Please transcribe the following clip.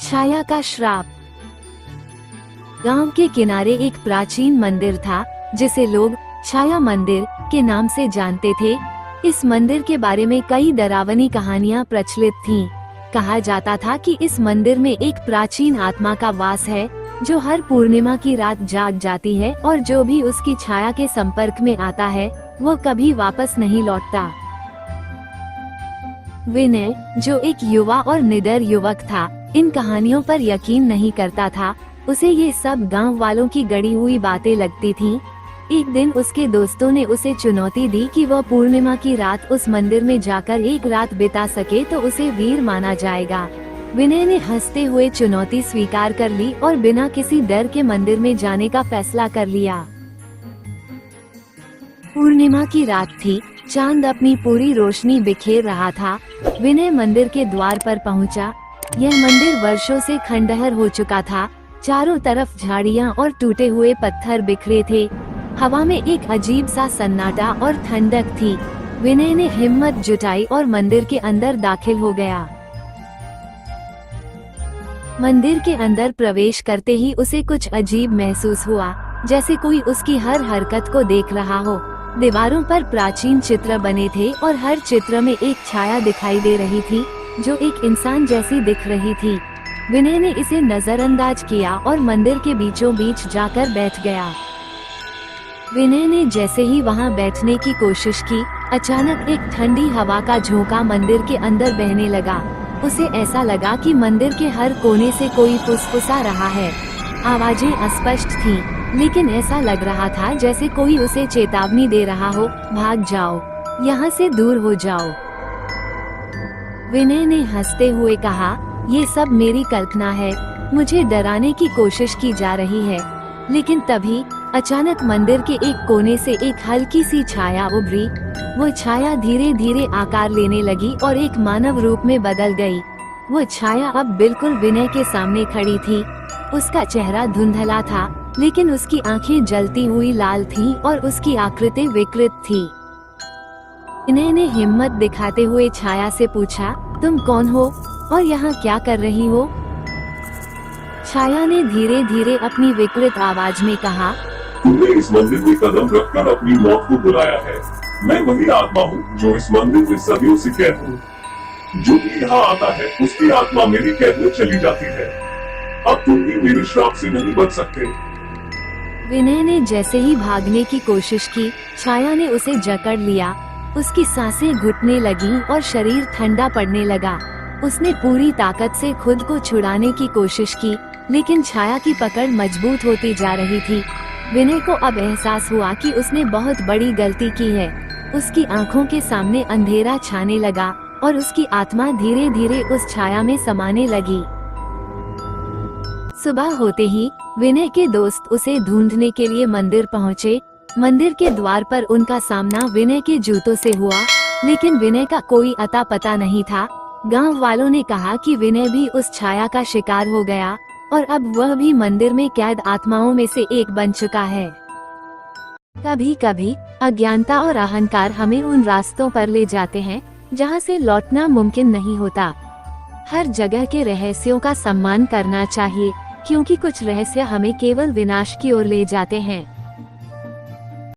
छाया का श्राप। गांव के किनारे एक प्राचीन मंदिर था जिसे लोग छाया मंदिर के नाम से जानते थे। इस मंदिर के बारे में कई डरावनी कहानियां प्रचलित थीं। कहा जाता था कि इस मंदिर में एक प्राचीन आत्मा का वास है जो हर पूर्णिमा की रात जाग जाती है और जो भी उसकी छाया के संपर्क में आता है वो कभी वापस नहीं लौटता। विनय, जो एक युवा और निडर युवक था, इन कहानियों पर यकीन नहीं करता था। उसे ये सब गांव वालों की गढ़ी हुई बातें लगती थीं। एक दिन उसके दोस्तों ने उसे चुनौती दी कि वह पूर्णिमा की रात उस मंदिर में जाकर एक रात बिता सके तो उसे वीर माना जाएगा। विनय ने हंसते हुए चुनौती स्वीकार कर ली और बिना किसी डर के मंदिर में जाने का फैसला कर लिया। पूर्णिमा की रात थी, चांद अपनी पूरी रोशनी बिखेर रहा था। विनय मंदिर के द्वार पर पहुंचा। यह मंदिर वर्षों से खंडहर हो चुका था। चारों तरफ झाड़ियां और टूटे हुए पत्थर बिखरे थे। हवा में एक अजीब सा सन्नाटा और ठंडक थी। विनय ने हिम्मत जुटाई और मंदिर के अंदर दाखिल हो गया। मंदिर के अंदर प्रवेश करते ही उसे कुछ अजीब महसूस हुआ, जैसे कोई उसकी हर हरकत को देख रहा हो। दीवारों पर प्राचीन चित्र बने थे और हर चित्र में एक छाया दिखाई दे रही थी जो एक इंसान जैसी दिख रही थी। विनय ने इसे नजरअंदाज किया और मंदिर के बीचों बीच जाकर बैठ गया। विनय ने जैसे ही वहां बैठने की कोशिश की, अचानक एक ठंडी हवा का झोंका मंदिर के अंदर बहने लगा। उसे ऐसा लगा कि मंदिर के हर कोने से कोई फुसफुसा रहा है। आवाजें अस्पष्ट थीं, लेकिन ऐसा लग रहा था जैसे कोई उसे चेतावनी दे रहा हो, भाग जाओ, यहाँ से दूर हो जाओ। विनय ने हंसते हुए कहा, ये सब मेरी कल्पना है, मुझे डराने की कोशिश की जा रही है। लेकिन तभी अचानक मंदिर के एक कोने से एक हल्की सी छाया उभरी। वो छाया धीरे धीरे आकार लेने लगी और एक मानव रूप में बदल गई। वो छाया अब बिल्कुल विनय के सामने खड़ी थी। उसका चेहरा धुंधला था, लेकिन उसकी आंखें जलती हुई लाल थीं और उसकी आकृति विकृत थी। विनय ने हिम्मत दिखाते हुए छाया से पूछा, तुम कौन हो और यहाँ क्या कर रही हो? छाया ने धीरे धीरे अपनी विकृत आवाज में कहा, तुमने इस मंदिर में कदम रखकर अपनी मौत को बुलाया है। मैं वही आत्मा हूँ जो इस मंदिर में सदियों से कैद हूँ। जो भी यहाँ आता है उसकी आत्मा मेरी कैद में चली जाती है। अब तुम भी मेरे श्राप से नहीं बच सकते। विनय ने जैसे ही भागने की कोशिश की, छाया ने उसे जकड़ लिया। उसकी सांसें घुटने लगीं और शरीर ठंडा पड़ने लगा। उसने पूरी ताकत से खुद को छुड़ाने की कोशिश की, लेकिन छाया की पकड़ मजबूत होती जा रही थी। विनय को अब एहसास हुआ कि उसने बहुत बड़ी गलती की है। उसकी आंखों के सामने अंधेरा छाने लगा और उसकी आत्मा धीरे धीरे उस छाया में समाने लगी। सुबह होते ही विनय के दोस्त उसे ढूंढने के लिए मंदिर पहुँचे। मंदिर के द्वार पर उनका सामना विनय के जूतों से हुआ, लेकिन विनय का कोई अता पता नहीं था। गांव वालों ने कहा कि विनय भी उस छाया का शिकार हो गया और अब वह भी मंदिर में कैद आत्माओं में से एक बन चुका है। कभी कभी अज्ञानता और अहंकार हमें उन रास्तों पर ले जाते हैं जहां से लौटना मुमकिन नहीं होता। हर जगह के रहस्यों का सम्मान करना चाहिए, क्योंकि कुछ रहस्य हमें केवल विनाश की ओर ले जाते हैं।